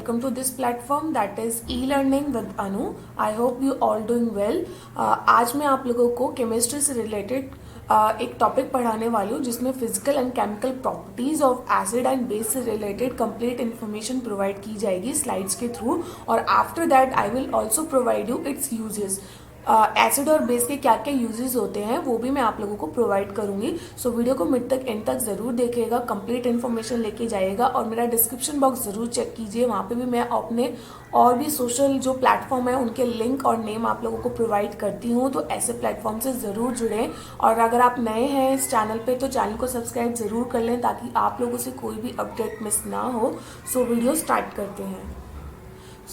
welcome to this platform that is e-learning with Anu. I hope you all doing well. आज मैं आप लोगों को केमिस्ट्री से रिलेटेड एक टॉपिक पढ़ाने वाली हूँ जिसमें physical and chemical properties of acid and base से रिलेटेड कंप्लीट इन्फॉर्मेशन प्रोवाइड की जाएगी स्लाइड्स के थ्रू, और after that I will also provide you it's uses. Acid और बेस के क्या क्या यूजेस होते हैं वो भी मैं आप लोगों को प्रोवाइड करूंगी। सो वीडियो को मिड तक एंड तक ज़रूर देखिएगा, कंप्लीट इन्फॉर्मेशन लेके जाइएगा, और मेरा डिस्क्रिप्शन बॉक्स ज़रूर चेक कीजिए, वहाँ पे भी मैं अपने और भी सोशल जो प्लेटफॉर्म है उनके लिंक और नेम आप लोगों को प्रोवाइड करती हूँ, तो ऐसे प्लेटफॉर्म से ज़रूर जुड़ें। और अगर आप नए हैं इस चैनल पे तो चैनल को सब्सक्राइब ज़रूर कर लें ताकि आप लोगों से कोई भी अपडेट मिस ना हो। सो वीडियो स्टार्ट करते हैं।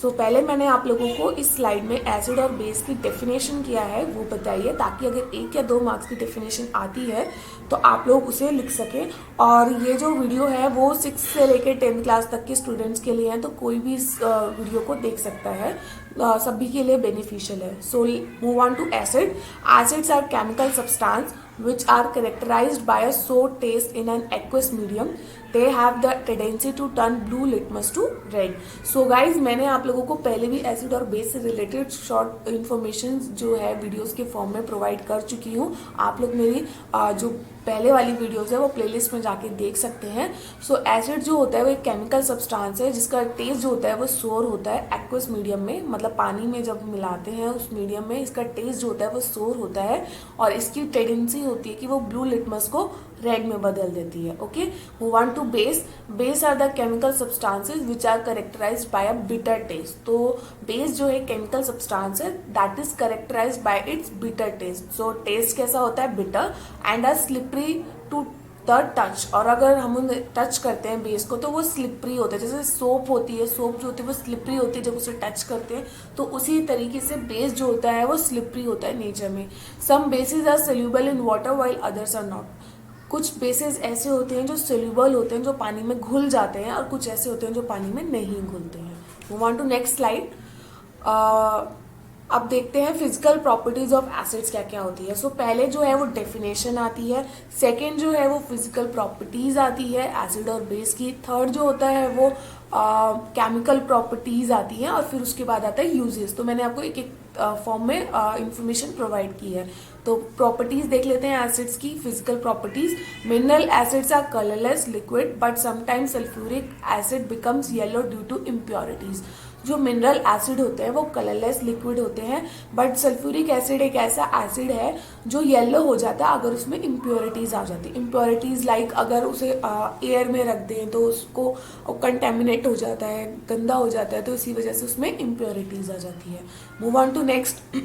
पहले मैंने आप लोगों को इस स्लाइड में एसिड और बेस की डेफिनेशन किया है वो बताइए, ताकि अगर 1 या 2 मार्क्स की डेफिनेशन आती है तो आप लोग उसे लिख सकें। और ये जो वीडियो है वो 6 से लेकर 10th क्लास तक के स्टूडेंट्स के लिए है, तो कोई भी इस वीडियो को देख सकता है, सभी के लिए बेनिफिशियल है। So move on to acid. Acids are chemical substance which are characterized by a sour taste in an aqueous medium. They have the tendency to turn blue litmus to red. So guys, मैंने आप लोगों को पहले भी acid और base से related short information जो है वीडियोस के फॉर्म में प्रोवाइड कर चुकी हूँ। आप लोग मेरी जो पहले वाली वीडियोस है वो प्लेलिस्ट में जाके देख सकते हैं। सो एसिड जो होता है वो एक केमिकल सब्सटेंस है जिसका टेस्ट जो होता है वो सोर होता है एक्वस मीडियम में, मतलब पानी में जब मिलाते हैं उस मीडियम में इसका टेस्ट जो होता है वो सोर होता है, और इसकी टेंडेंसी होती है कि वो ब्लू लिटमस को रेड में बदल देती है। Okay, move on to base. Base are the chemical substances which are characterized by a bitter taste. तो बेस जो है केमिकल सब्सटेंस है that is characterized by its bitter taste. So taste कैसा होता है? Bitter and are slippery to the touch. और अगर हम टच करते हैं बेस को तो वो स्लिपरी होता है, जैसे सोप होती है, सोप जो होती है वो स्लिपरी होती है जब उसे टच करते हैं, तो उसी तरीके से बेस जो होता है वो स्लिपरी होता है नेचर में। Some bases are soluble in water while others are not. कुछ बेसिस ऐसे होते हैं जो सोल्यूबल होते हैं, जो पानी में घुल जाते हैं, और कुछ ऐसे होते हैं जो पानी में नहीं घुलते हैं। Move on to next slide. अब देखते हैं फिजिकल प्रॉपर्टीज ऑफ एसिड्स क्या क्या होती है। सो पहले जो है वो डेफिनेशन आती है, सेकंड जो है वो फिजिकल प्रॉपर्टीज आती है एसिड और बेस की, थर्ड जो होता है वो केमिकल प्रॉपर्टीज आती है, और फिर उसके बाद आता है यूजेस। तो मैंने आपको एक एक फॉर्म में इंफॉर्मेशन प्रोवाइड की है। तो प्रॉपर्टीज देख लेते हैं एसिड्स की। Physical properties. Mineral acids are colourless liquid but sometimes sulphuric acid becomes yellow due to impurities. जो मिनरल एसिड होते हैं वो कलरलेस लिक्विड होते हैं, बट सल्फ्यूरिक एसिड एक ऐसा एसिड है जो येलो हो जाता है अगर उसमें इम्प्योरिटीज आ जाती है। इम्प्योरिटीज लाइक अगर उसे एयर में रख दें तो उसको कंटेमिनेट हो जाता है, गंदा हो जाता है, तो इसी वजह से उसमें इम्प्योरिटीज आ जाती है। Move on to next.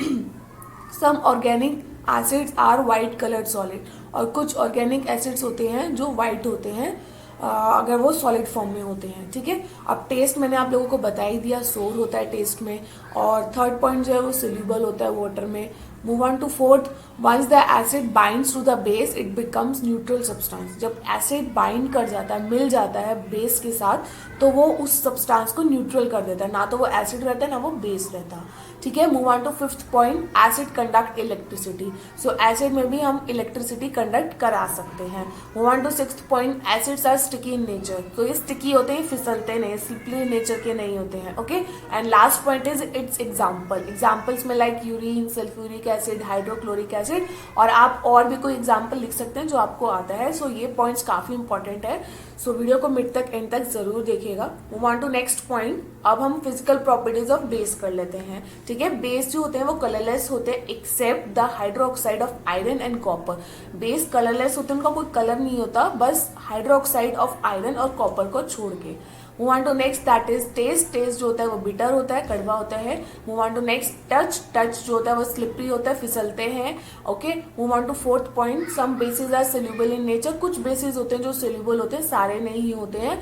Some organic acids are white coloured solid. और कुछ ऑर्गेनिक एसिड्स होते हैं जो वाइट होते हैं अगर वो सॉलिड फॉर्म में होते हैं। ठीक है, अब टेस्ट मैंने आप लोगों को बता ही दिया, सोर होता है टेस्ट में, और थर्ड पॉइंट जो है वो सोल्यूबल होता है वाटर में। Move on to fourth. Once the acid binds to the base it becomes neutral substance. जब एसिड बाइंड कर जाता है, मिल जाता है बेस के साथ, तो वो उस सब्सटेंस को न्यूट्रल कर देता है, ना तो वो एसिड रहता है ना वो बेस रहता। ठीक है, move on to fifth point. Acid conduct electricity. So acid में भी हम इलेक्ट्रिसिटी कंडक्ट करा सकते हैं। Move on to sixth point. Acids are sticky in nature. तो ये स्टिकी होते हैं, फिसलते नहीं, स्लिपरी नेचर के नहीं होते हैं। Okay, and last point is its example. Examples में like urine, sulphuric acid, hydrochloric acid, और आप और भी कोई एग्जाम्पल लिख सकते हैं जो आपको आता है। सो ये पॉइंट्स काफी इंपॉर्टेंट है। सो वीडियो को मिड तक एंड तक जरूर देखिएगा। Move on to next point. अब हम फिजिकल प्रॉपर्टीज ऑफ बेस कर लेते हैं। ठीक है, बेस जो होते हैं वो कलरलेस होते हैं except the hydroxide of iron and copper. Base colourless होते हैं, उनका कोई कलर नहीं होता, बस हाइड्रोक्साइड ऑफ आयरन और कॉपर को छोड़ के। Move on to next that is taste. Taste जो होता है वो बिटर होता है, कड़वा होता है। Move on to next touch. Touch जो होता है वो स्लिपरी होता है, फिसलते हैं। Okay, move on to fourth point. Some bases are soluble in nature. कुछ बेसिस होते हैं जो सोल्यूबल होते हैं, सारे नहीं होते हैं।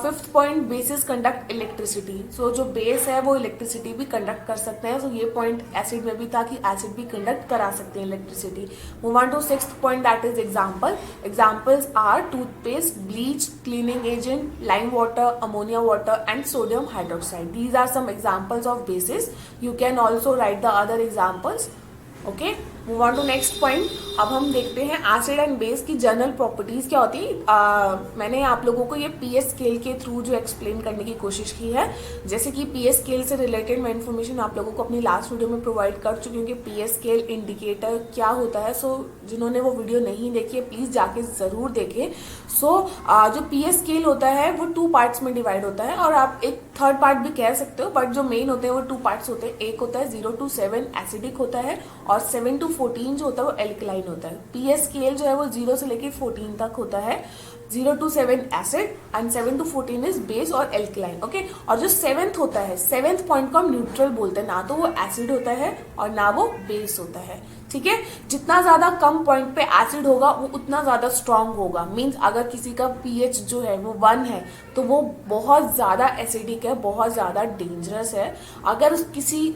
Fifth point. Bases conduct electricity. So जो बेस है वो इलेक्ट्रिसिटी भी कंडक्ट कर सकते हैं। सो ये पॉइंट एसिड में भी था कि एसिड भी कंडक्ट करा सकते हैं electricity. Move on to sixth point that is example. Examples are toothpaste, bleach, cleaning agent, lime water, ammonia water and sodium hydroxide. These are some examples of bases. You can also write the other examples. Okay. Move on to next point. अब हम देखते हैं acid and base की general properties क्या होती है। मैंने आप लोगों को ये पीएस स्केल के थ्रू जो एक्सप्लेन करने की कोशिश की है, जैसे कि पीएस स्केल से रिलेटेड मैं इन्फॉर्मेशन आप लोगों को अपनी लास्ट वीडियो में प्रोवाइड कर चुकी हूँ कि पीएस स्केल इंडिकेटर क्या होता है। सो जिन्होंने वो वीडियो नहीं देखी है प्लीज जाके जरूर देखें। सो जो पीएस स्केल होता है वो 2 पार्ट्स में डिवाइड होता है, और आप एक थर्ड पार्ट भी कह सकते हो, बट जो मेन होते हैं वो 2 पार्ट्स होते हैं। एक होता है 0 to 7 एसिडिक होता है, और 7 to 14 जो होता है वो एल्कलाइन होता है। पीएस स्केल जो है वो 0 से लेकर 14 तक होता है। 0 to 7 acid and 7 to 14 is base और एल्कलाइन। ओके, और जो 7th होता है, 7th पॉइंट को हम न्यूट्रल बोलते हैं, ना तो वो एसिड होता है और ना वो बेस होता है। ठीक है, जितना ज्यादा कम पॉइंट पे एसिड होगा वो उतना ज्यादा स्ट्रांग होगा। मींस अगर किसी का पीएच जो है वो 1 है तो वो बहुत ज्यादा एसिडिक है, बहुत ज्यादा डेंजरस है। अगर किसी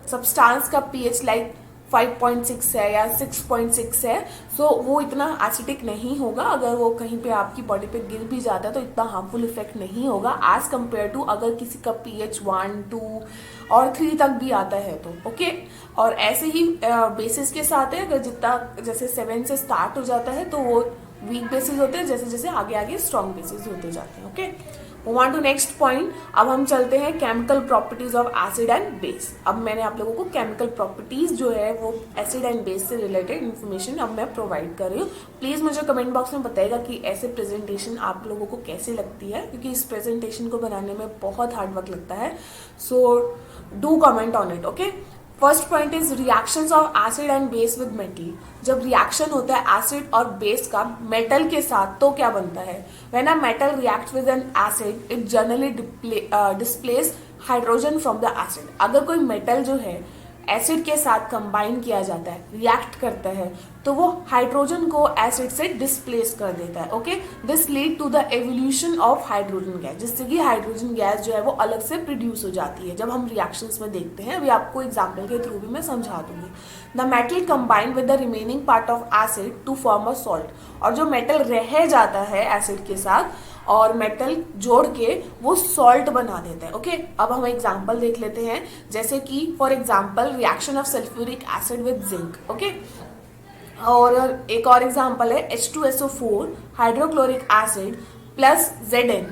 सब्सटेंस का पीएच लाइक 5.6 है या 6.6 है, सो वो इतना एसिडिक नहीं होगा। अगर वो कहीं पे आपकी बॉडी पे गिर भी जाता है तो इतना हार्मफुल इफेक्ट नहीं होगा एज कम्पेयर टू अगर किसी का पीएच 1, 2 और 3 तक भी आता है तो। ओके, और ऐसे ही बेसिस के साथ है, अगर जितना जैसे 7 से स्टार्ट हो जाता है तो वो वीक बेसिस होते हैं, जैसे जैसे आगे आगे स्ट्रॉन्ग बेसिस होते जाते हैं। Okay, move on to next point. अब हम चलते हैं chemical properties of acid and base. अब मैंने आप लोगों को केमिकल प्रॉपर्टीज जो है वो एसिड एंड बेस से रिलेटेड इन्फॉर्मेशन अब मैं प्रोवाइड कर रही हूँ। प्लीज मुझे कमेंट बॉक्स में बताइएगा कि ऐसे प्रेजेंटेशन आप लोगों को कैसी लगती है, क्योंकि इस प्रेजेंटेशन को बनाने में बहुत हार्ड वर्क लगता है। So do comment on it. Okay, first point is reactions of acid and base with metal. जब रिएक्शन होता है एसिड और बेस का मेटल के साथ तो क्या बनता है? When a metal react with N acid it generally displace hydrogen from the acid. अगर कोई मेटल जो है एसिड के साथ कंबाइन किया जाता है, रिएक्ट करता है, तो वो हाइड्रोजन को एसिड से डिस्प्लेस कर देता है। Okay, this lead to the evolution of hydrogen gas, जिससे कि हाइड्रोजन गैस जो है वो अलग से प्रोड्यूस हो जाती है। जब हम रिएक्शंस में देखते हैं, अभी आपको एग्जाम्पल के थ्रू भी मैं समझा दूंगी। The metal combine with the remaining part of acid to form a salt. और जो मेटल रह जाता है एसिड के साथ और मेटल जोड़ के वो सॉल्ट बना देता है। ओके, अब हम एग्जांपल देख लेते हैं, जैसे कि for example reaction of sulphuric acid with zinc. Okay, और एक और एग्जांपल है H2SO4 hydrochloric acid plus Zn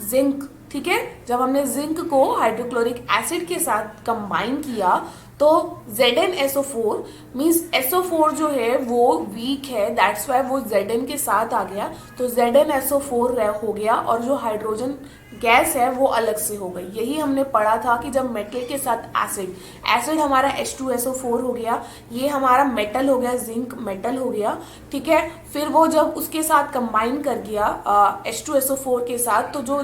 zinc. ठीक है, जब हमने जिंक को हाइड्रोक्लोरिक एसिड के साथ कंबाइन किया तो ZnSO4 मीन्स SO4 जो है वो वीक है, दैट्स वाई वो Zn के साथ आ गया, तो ZnSO4 हो गया और जो हाइड्रोजन गैस है वो अलग से हो गई। यही हमने पढ़ा था कि जब मेटल के साथ एसिड हमारा H2SO4 हो गया, ये हमारा मेटल हो गया, जिंक मेटल हो गया। ठीक है, फिर वो जब उसके साथ कंबाइन कर गया H2SO4 के साथ, तो जो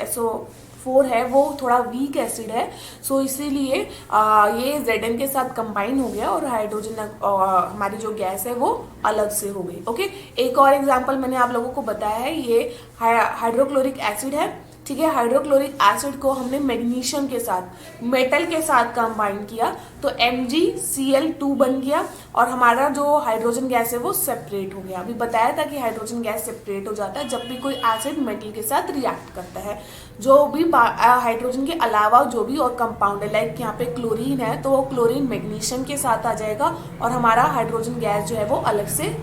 SO4 है वो थोड़ा वीक एसिड है, सो इसीलिए ये Zn के साथ कंबाइन हो गया और हाइड्रोजन हमारी जो गैस है वो अलग से हो गई। ओके, एक और एग्जांपल मैंने आप लोगों को बताया है, ये हाइड्रोक्लोरिक एसिड है। ठीक है, हाइड्रोक्लोरिक एसिड को हमने मैग्नीशियम के साथ मेटल के साथ कंबाइन किया तो MgCl2 बन गया और हमारा जो हाइड्रोजन गैस है वो सेपरेट हो गया। अभी बताया था कि हाइड्रोजन गैस सेपरेट हो जाता है जब भी कोई एसिड मेटल के साथ रिएक्ट करता है। जो भी हाइड्रोजन के अलावा जो भी और कंपाउंड है, लाइक यहाँ पे क्लोरीन है तो वो क्लोरीन मैग्नीशियम के साथ आ जाएगा और हमारा हाइड्रोजन गैस जो है वो अलग से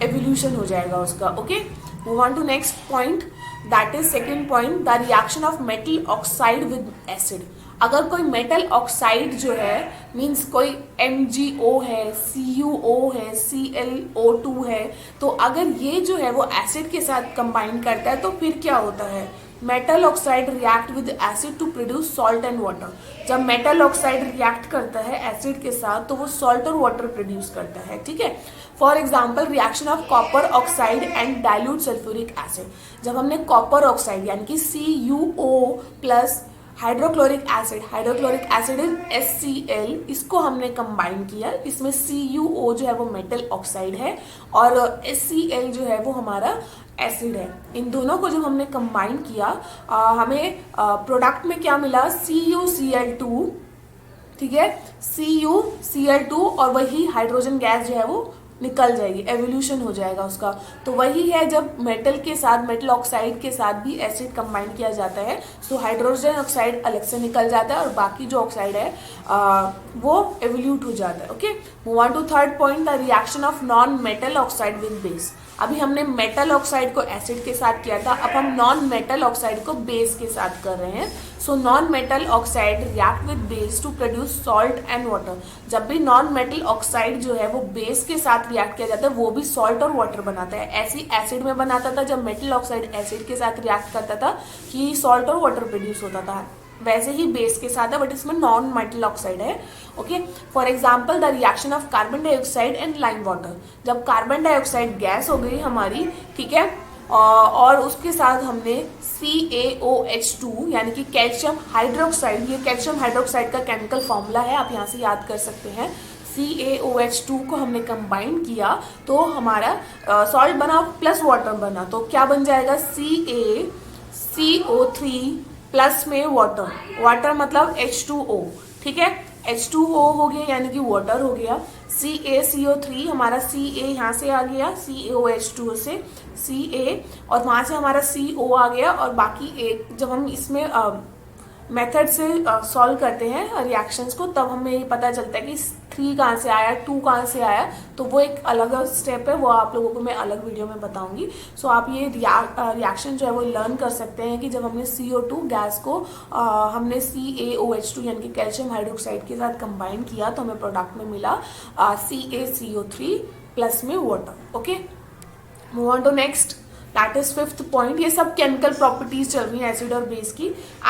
एवोल्यूशन हो जाएगा उसका। Okay, move on to next point, that is second point, the reaction of metal oxide with acid. अगर कोई मेटल ऑक्साइड जो है मीन्स कोई MgO है, CuO है, ClO2 है, तो अगर ये जो है वो एसिड के साथ कंबाइन करता है तो फिर क्या होता है? Metal oxide react with acid to produce salt and water. जब मेटल ऑक्साइड रिएक्ट करता है एसिड के साथ तो वो सॉल्ट और वाटर प्रोड्यूस करता है। ठीक है, for example reaction of copper oxide and dilute sulphuric acid. जब हमने कॉपर ऑक्साइड यानी कि CuO plus hydrochloric acid is HCl, इसको हमने कंबाइन किया। इसमें CuO जो है वो मेटल ऑक्साइड है और HCl जो है वो हमारा एसिड है। इन दोनों को जब हमने कंबाइन किया हमें प्रोडक्ट में क्या मिला? CuCl2। ठीक है, CuCl2 और वही हाइड्रोजन गैस जो है वो निकल जाएगी, एवोल्यूशन हो जाएगा उसका। तो वही है जब मेटल के साथ, मेटल ऑक्साइड के साथ भी एसिड कंबाइन किया जाता है, तो हाइड्रोजन ऑक्साइड अलग से निकल जाता है और बाकी जो ऑक्साइड है वो एवोल्यूट हो जाता है। Okay, move on to third point, the reaction of non metal oxide with base. अभी हमने मेटल ऑक्साइड को एसिड के साथ किया था, अब हम नॉन मेटल ऑक्साइड को बेस के साथ कर रहे हैं। So non metal oxide react with base to produce salt and water. जब भी नॉन मेटल ऑक्साइड जो है वो बेस के साथ रिएक्ट किया जाता है, वो भी सॉल्ट और वाटर बनाता है। ऐसी एसिड में बनाता था जब मेटल ऑक्साइड एसिड के साथ रिएक्ट करता था कि सॉल्ट और वाटर प्रोड्यूस होता था, वैसे ही बेस के साथ है, बट इसमें नॉन मेटल ऑक्साइड है। Okay, for example the reaction of carbon dioxide and lime water. जब कार्बन डाइऑक्साइड गैस हो गई हमारी, ठीक है, और उसके साथ हमने CaOH2 यानी कि कैल्शियम हाइड्रोक्साइड, ये कैल्शियम हाइड्रोक्साइड का केमिकल फॉर्मूला है, आप यहाँ से याद कर सकते हैं। CaOH2 को हमने कंबाइन किया तो हमारा सॉल्ट बना प्लस वाटर बना, तो क्या बन जाएगा, CaCO3 प्लस में वाटर, वाटर मतलब H2O, ठीक है, H2O हो गया यानी कि वाटर हो गया। CaCO3 हमारा Ca यहाँ से आ गया, CaOH2 से Ca, और वहाँ से हमारा CO आ गया, और बाकी एक जब हम इसमें मेथड से सॉल्व करते हैं रिएक्शंस को, तब हमें ये पता चलता है कि 3 कहाँ से आया, 2 कहाँ से आया, तो वो एक अलग स्टेप है, वो आप लोगों को मैं अलग वीडियो में बताऊंगी। सो आप ये रिएक्शन जो है वो लर्न कर सकते हैं कि जब हमने CO2 गैस को हमने CaOH2 यानी कि कैल्शियम हाइड्रोक्साइड के साथ कंबाइन किया तो हमें प्रोडक्ट में मिला CaCO3 प्लस में water. Okay, move on to next, that is fifth point. ये सब केमिकल प्रॉपर्टीज चल रही हैं एसिड और बेस की।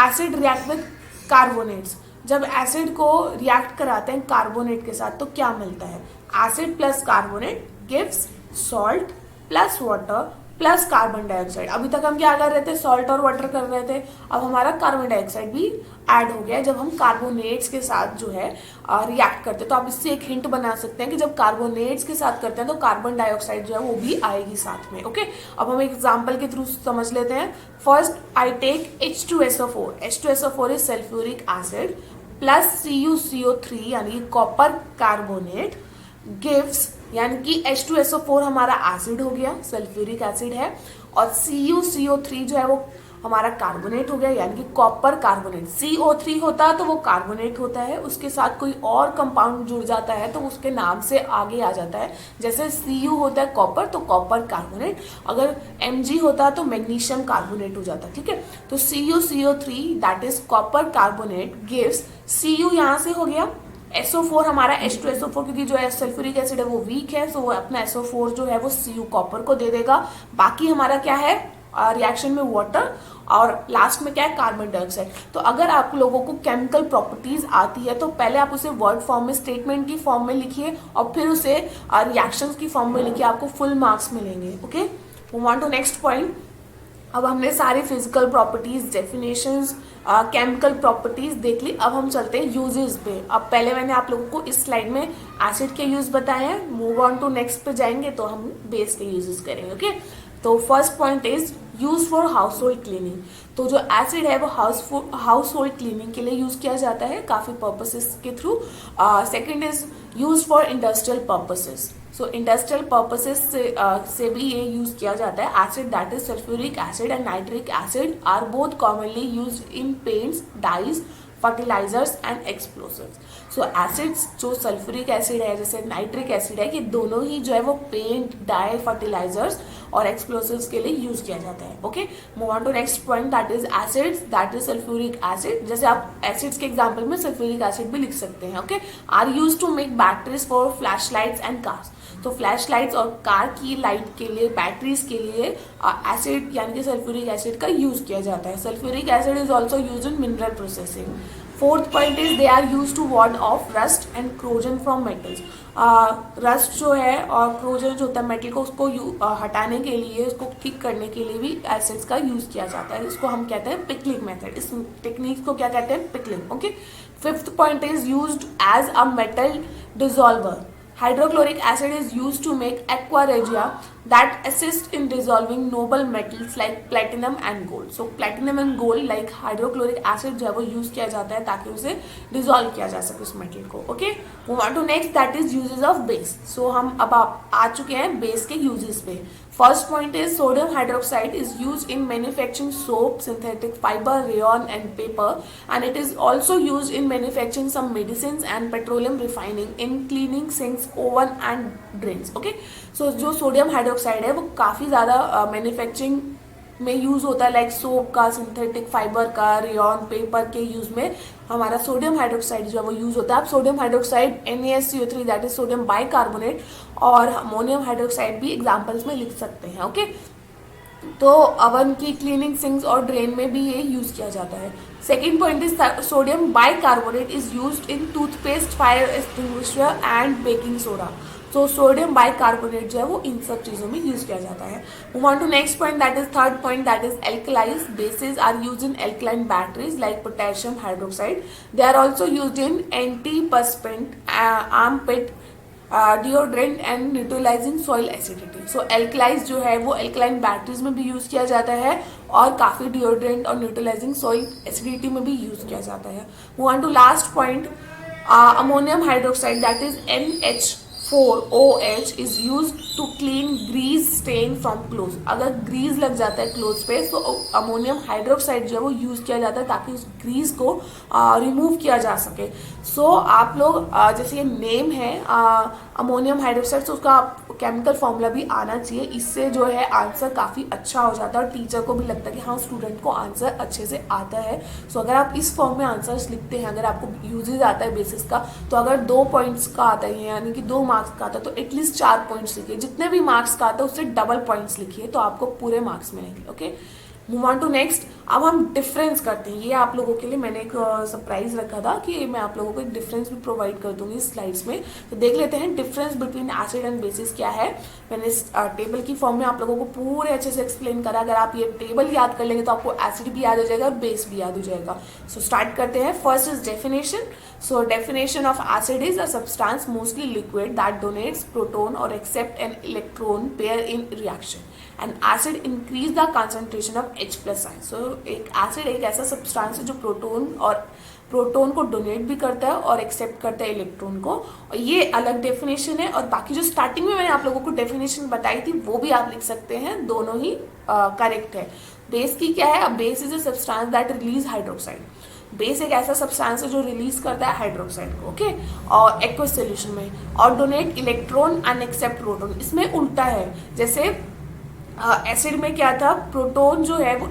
Acid react with carbonates. जब एसिड को रिएक्ट कराते हैं कार्बोनेट के साथ तो क्या मिलता है, acid plus carbonate gives salt plus water plus carbon dioxide. अभी तक हम क्या कर रहे थे, सॉल्ट और वाटर कर रहे थे, अब हमारा कार्बन डाइऑक्साइड भी ऐड हो गया जब हम कार्बोनेट्स के साथ जो है रिएक्ट करते हैं। तो आप इससे एक हिंट बना सकते हैं कि जब कार्बोनेट्स के साथ करते हैं तो कार्बन डाइऑक्साइड जो है वो भी आएगी साथ में। ओके, अब हम एक एग्जांपल के थ्रू समझ लेते हैं। First I take H2SO4, H2SO4 is sulphuric acid plus CuCO3 यानी कॉपर कार्बोनेट गिव्स, यानी कि H2SO4 हमारा एसिड हो गया, सल्फ्यूरिक एसिड है, और CuCO3 जो है वो हमारा कार्बोनेट हो गया यानी कि कॉपर कार्बोनेट। CO3 होता है तो वो कार्बोनेट होता है, उसके साथ कोई और कंपाउंड जुड़ जाता है तो उसके नाम से आगे आ जाता है। जैसे Cu होता है कॉपर तो कॉपर कार्बोनेट, अगर Mg होता है तो मैग्नीशियम कार्बोनेट हो जाता है, ठीक है। तो CuCO3 that is copper carbonate gives, Cu यहाँ से हो गया, SO4 हमारा H2SO4 क्योंकि जो है सल्फ्यूरिक एसिड है वो वीक है, तो वो अपना SO4 जो है वो Cu कॉपर को दे देगा। बाकी हमारा क्या है रिएक्शन में वाटर, और लास्ट में क्या है कार्बन डाइऑक्साइड। तो अगर आप लोगों को केमिकल प्रॉपर्टीज आती है तो पहले आप उसे वर्ड फॉर्म में, स्टेटमेंट की फॉर्म में लिखिए और फिर उसे रिएक्शंस की फॉर्म में लिखिए, आपको फुल मार्क्स मिलेंगे। Okay, move on to next point. अब हमने सारी physical properties, definitions, chemical properties देख ली, अब हम चलते हैं यूजेस पे। अब पहले मैंने आप लोगों को इस स्लाइड में एसिड के यूज बताए हैं, मूव ऑन टू नेक्स्ट पे जाएंगे तो हम बेस के यूजेस करेंगे। ओके, तो first point is use for house hold cleaning. तो जो एसिड है वो हाउस होल्ड क्लीनिंग के लिए यूज किया जाता है काफी पर्पसेस के through. Second is use for industrial purposes. So industrial purposes से भी ये यूज किया जाता है। Acid that is sulphuric acid and nitric acid are both commonly use in paints, dyes, fertilizers and explosives. So acids जो sulphuric acid है जैसे nitric acid है, ये दोनों ही जो है वो पेंट, डाई, फर्टिलाइजर्स और एक्सप्लोसिव्स के लिए यूज किया जाता है। Okay, move on to next point that is acids that is sulphuric acid. जैसे आप एसिड्स के एग्जांपल में सल्फ्यूरिक एसिड भी लिख सकते हैं। Okay, are use to make batteries for flash lights and cars. तो फ्लैश लाइट्स और कार की लाइट के लिए, बैटरीज के लिए एसिड यानी कि सल्फ्यूरिक एसिड का यूज किया जाता है। Sulphuric acid is also use in mineral processing. Fourth point is they are use to ward off rust and corrosion from metals. Rust जो है और क्रोजन जो होता है मेटल को, उसको हटाने के लिए, उसको ठीक करने के लिए भी एसिड्स का यूज किया जाता है। इसको हम कहते हैं पिकलिंग मेथड। इस टेक्निक को क्या कहते हैं, pickling. Okay, fifth point is used as a metal dissolver. Hydrochloric acid is used to make aqua regia that assist in dissolving noble metals like platinum and gold. So platinum and gold like hydrochloric acid जो है वो use किया जाता है ताकि उसे dissolve किया जा सके उस मेटल को. Okay, move on to next, that is uses of base. So हम अब आ चुके हैं बेस के यूजेस पे. First point is sodium hydroxide is used in manufacturing soap, synthetic fiber, rayon and paper, and it is also used in manufacturing some medicines and petroleum refining, in cleaning sinks, oven and drains. Okay, so जो sodium hydroxide है वो काफ़ी ज़्यादा manufacturing में use होता है, like soap का, synthetic fibre का, रेयन, पेपर के यूज़ में हमारा सोडियम हाइड्रोक्साइड जो है वो यूज़ होता है. आप sodium hydroxide NaSCO3 that is sodium bicarbonate और अमोनियम हाइड्रोक्साइड भी एग्जाम्पल्स में लिख सकते हैं. ओके, तो अवन की क्लीनिंग सिंक्स और ड्रेन में भी ये यूज़ किया जाता है. Second point is sodium bicarbonate is used in toothpaste, fire extinguisher and baking soda. तो सोडियम बाइकार्बोनेट जो है वो इन सब चीज़ों में यूज किया जाता है. Move on to next point, that is third point, that is alkalis bases are use in alkaline batteries like potassium hydroxide. They are also use in antiperspirant, armpit, deodorant and neutralizing soil acidity. So alkalis जो है वो alkaline batteries में भी use किया जाता है और काफ़ी डिओड्रेंट और न्यूट्रलाइजिंग सॉइल एसिडिटी में भी यूज किया जाता है. Move on to last point, ammonium hydroxide that is NH4OH is used to clean grease stain from clothes. अगर ग्रीज लग जाता है क्लोथ्स पे तो अमोनियम हाइड्रोक्साइड जो है वो यूज़ किया जाता है ताकि उस ग्रीज को रिमूव किया जा सके. सो आप लोग जैसे ये नेम है अमोनियम हाइड्रोक्साइड, तो उसका केमिकल फॉर्मूला भी आना चाहिए. इससे जो है आंसर काफ़ी अच्छा हो जाता है और टीचर को भी लगता है कि हाँ स्टूडेंट को आंसर अच्छे से आता है. सो अगर आप इस फॉर्म में आंसर्स लिखते हैं, अगर आपको यूजेज आता है बेसिस का, तो अगर 2 पॉइंट्स का आता है यानी कि 2 मार्क्स का आता है तो एटलीस्ट 4 पॉइंट्स लिखिए. जितने भी मार्क्स का आता है उससे डबल पॉइंट्स लिखिए तो आपको पूरे मार्क्स मिलेंगे. Okay, move on to next. अब हम डिफरेंस करते हैं. ये आप लोगों के लिए मैंने एक सरप्राइज रखा था कि मैं आप लोगों को एक डिफरेंस भी प्रोवाइड कर दूंगी स्लाइड्स में. तो देख लेते हैं difference between acid and bases क्या है. मैंने इस टेबल की फॉर्म में आप लोगों को पूरे अच्छे से एक्सप्लेन करा. अगर आप ये टेबल याद कर लेंगे तो आपको एसिड भी याद हो जाएगा और बेस भी याद हो जाएगा. सो स्टार्ट करते हैं. First is definition. So definition of acid is a substance mostly liquid that donates proton or accept an electron pair in reaction. And acid increase the concentration of H plus ion. So एक acid एक ऐसा substance है जो proton को donate भी करता है और एक्सेप्ट करता है इलेक्ट्रॉन को. और ये अलग डेफिनेशन है और बाकी जो स्टार्टिंग में मैंने आप लोगों को डेफिनेशन बताई थी वो भी आप लिख सकते हैं. दोनों ही करेक्ट है. बेस की क्या है? Base is a substance that release hydroxide. Base एक ऐसा सब्सटेंस है जो रिलीज करता है हाइड्रोक्साइड को. ओके, और एक्वस सोल्यूशन में. और donate electron and accept proton. इसमें उल्टा है. जैसे एसिड में क्या था, प्रोटोन जो है वो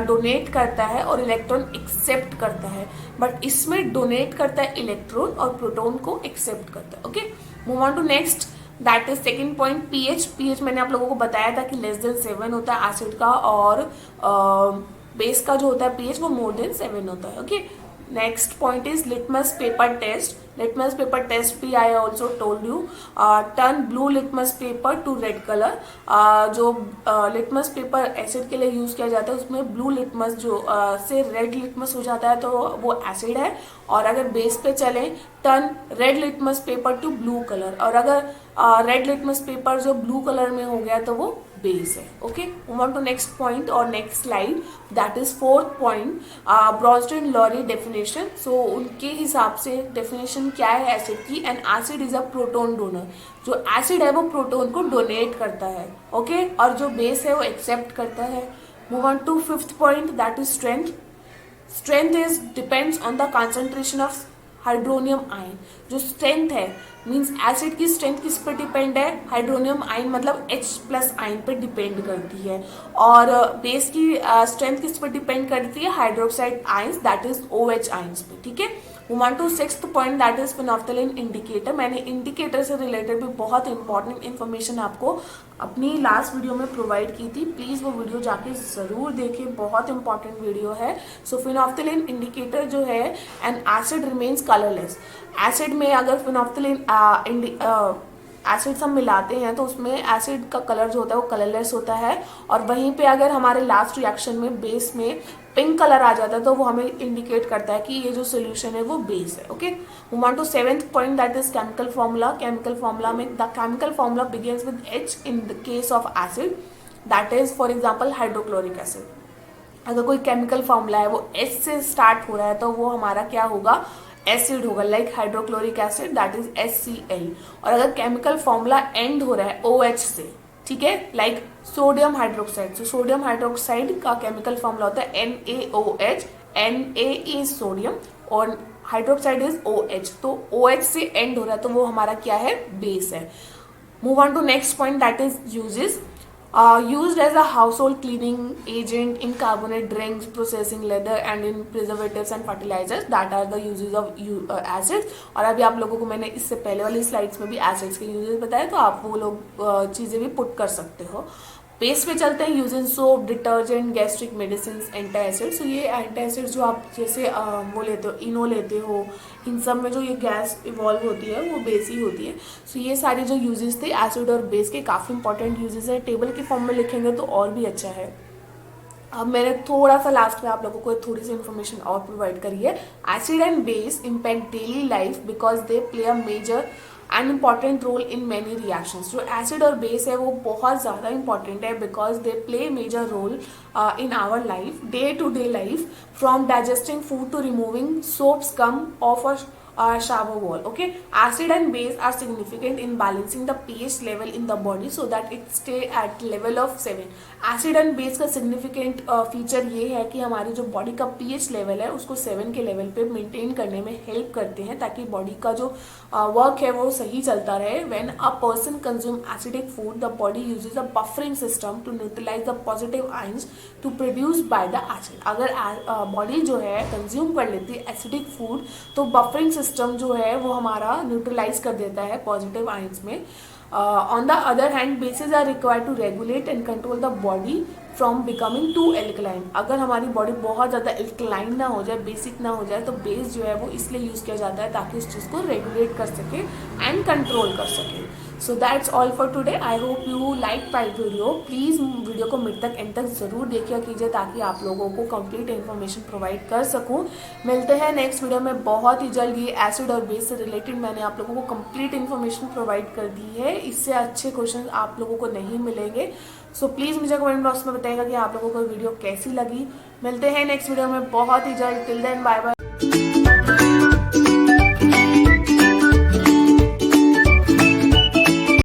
डोनेट करता है और इलेक्ट्रॉन एक्सेप्ट करता है, बट इसमें डोनेट करता है इलेक्ट्रॉन और प्रोटोन को एक्सेप्ट करता है. Okay, move on to next, that is second point pH. मैंने आप लोगों को बताया था कि लेस देन 7 होता है एसिड का और बेस का जो होता है पीएच वो मोर देन 7 होता है. Okay, next point is litmus paper test. Litmus paper test भी I also told you. Turn blue litmus paper to red colour. जो लिटमस पेपर एसिड के लिए यूज किया जाता है उसमें ब्लू लिटमस जो से रेड लिटमस हो जाता है तो वो एसिड है. और अगर बेस पे चले, turn red litmus paper to blue colour. और अगर रेड लिटमस पेपर जो ब्लू कलर में हो गया तो वो बेस है. Okay, move on to next point और next slide, that is fourth point, Bronsted Lowry definition. So उनके हिसाब से डेफिनेशन क्या है एसिड की? An acid is a proton donor. जो एसिड है वो प्रोटोन को डोनेट करता है. ओके, और जो बेस है वो एक्सेप्ट करता है. Move on to fifth point, that is strength. Strength is depends on the concentration of hydronium ion. जो स्ट्रेंथ है मीन्स एसिड की स्ट्रेंथ किस पर डिपेंड है? हाइड्रोनियम आयन मतलब H प्लस आयन पर डिपेंड करती है. और बेस की स्ट्रेंथ किस पर डिपेंड करती है? Hydroxide ions that is OH ions पे. ठीक है, move on to sixth point, that is phenolphthalein indicator. मैंने इंडिकेटर से रिलेटेड भी बहुत इंपॉर्टेंट इन्फॉर्मेशन आपको अपनी लास्ट वीडियो में प्रोवाइड की थी. प्लीज़ वो वीडियो जाके ज़रूर देखें, बहुत इंपॉर्टेंट वीडियो है. सो फिनोल्फ्थालीन इंडिकेटर जो है, N acid remains colourless. Acid में अगर फिनोल्फ्थालीन एसिड्स हम मिलाते हैं तो उसमें एसिड का कलर जो होता है वो कलरलेस होता है, और वहीं पे अगर हमारे लास्ट रिएक्शन में बेस में पिंक कलर आ जाता है तो वो हमें इंडिकेट करता है कि ये जो सोल्यूशन है वो बेस है। Okay, move on to seventh point, that is chemical formula. Chemical formula में the chemical formula begins with H in the case of acid, that is for example hydrochloric acid. अगर कोई chemical formula है वो H से start हो रहा है तो वो हमारा क्या होगा, एसिड होगा, like hydrochloric acid that is HCl। और अगर केमिकल फॉर्मूला एंड हो रहा है OH से, ठीक है, लाइक सोडियम हाइड्रोक्साइड, तो सोडियम हाइड्रोक्साइड का केमिकल फॉर्मूला होता है NaOH, Na इज सोडियम और हाइड्रोक्साइड इज OH, तो OH से एंड हो रहा है तो वो हमारा क्या है, बेस है। Move on to next point, that is uses. Used as a household cleaning agent in carbonate drinks, processing leather and in preservatives and fertilizers, that are the uses of acids। और अभी आप लोगों को मैंने इससे पहले वाली स्लाइड्स में भी एसिड्स के यूजेस बताए, तो आप वो लोग चीज़ें भी पुट कर सकते हो। बेस पे चलते हैं, use in soap, detergent, gastric medicine, anti acids. तो ये एंटी एसिड्स जो आप जैसे वो लेते हो, इनो लेते हो, इन सब में जो ये गैस इवॉल्व होती है वो बेस ही होती है। सो ये सारे जो यूजेस थे एसिड और बेस के, काफ़ी इंपॉर्टेंट यूजेस हैं। टेबल के फॉर्म में लिखेंगे तो और भी अच्छा है। अब मैंने थोड़ा सा लास्ट में आप लोगों को थोड़ी सी इन्फॉर्मेशन और प्रोवाइड करी है। Acid and base impact daily life because they play a major and important role in many reactions. जो एसिड और बेस है वो बहुत ज़्यादा इंपॉर्टेंट है because they play major role in our life, day to day life, from digesting food to removing soaps scum off a shower wall. Okay, acid and base are significant in balancing the pH level in the body so that it stay at level of 7। Acid and base का significant feature ये है कि हमारी जो body का pH level है उसको 7 के लेवल पे मेंटेन करने में हेल्प करते हैं, ताकि बॉडी का जो वर्क है वो सही चलता रहे। When a person consume acidic food the body uses a buffering system to neutralize the positive ions to produce by the acid. अगर बॉडी जो है कंज्यूम कर लेती है एसिडिक फूड तो बफरिंग सिस्टम जो है वो हमारा न्यूट्रलाइज कर देता है पॉजिटिव आयंस में। On the other hand, bases are required to regulate and control the body from becoming too alkaline। अगर हमारी बॉडी बहुत ज़्यादा एल्कलाइन ना हो जाए, बेसिक ना हो जाए, तो बेस जो है वो इसलिए यूज़ किया जाता है ताकि उस चीज़ को रेगुलेट कर सके एंड कंट्रोल कर सके। So that's all for today. I hope you like my video. Please video को मिड तक एंड तक ज़रूर देखिए कीजिए ताकि आप लोगों को कंप्लीट इन्फॉर्मेशन प्रोवाइड कर सकूं। मिलते हैं नेक्स्ट वीडियो में बहुत ही जल्द। ये एसिड और बेस से रिलेटेड मैंने आप लोगों को कंप्लीट इन्फॉर्मेशन प्रोवाइड कर दी है, इससे अच्छे क्वेश्चन आप लोगों को नहीं मिलेंगे। सो प्लीज़ मुझे कमेंट बॉक्स में बताइएगा कि आप लोगों को वीडियो कैसी लगी। मिलते हैं नेक्स्ट वीडियो में बहुत ही जल्द। Till then bye bye.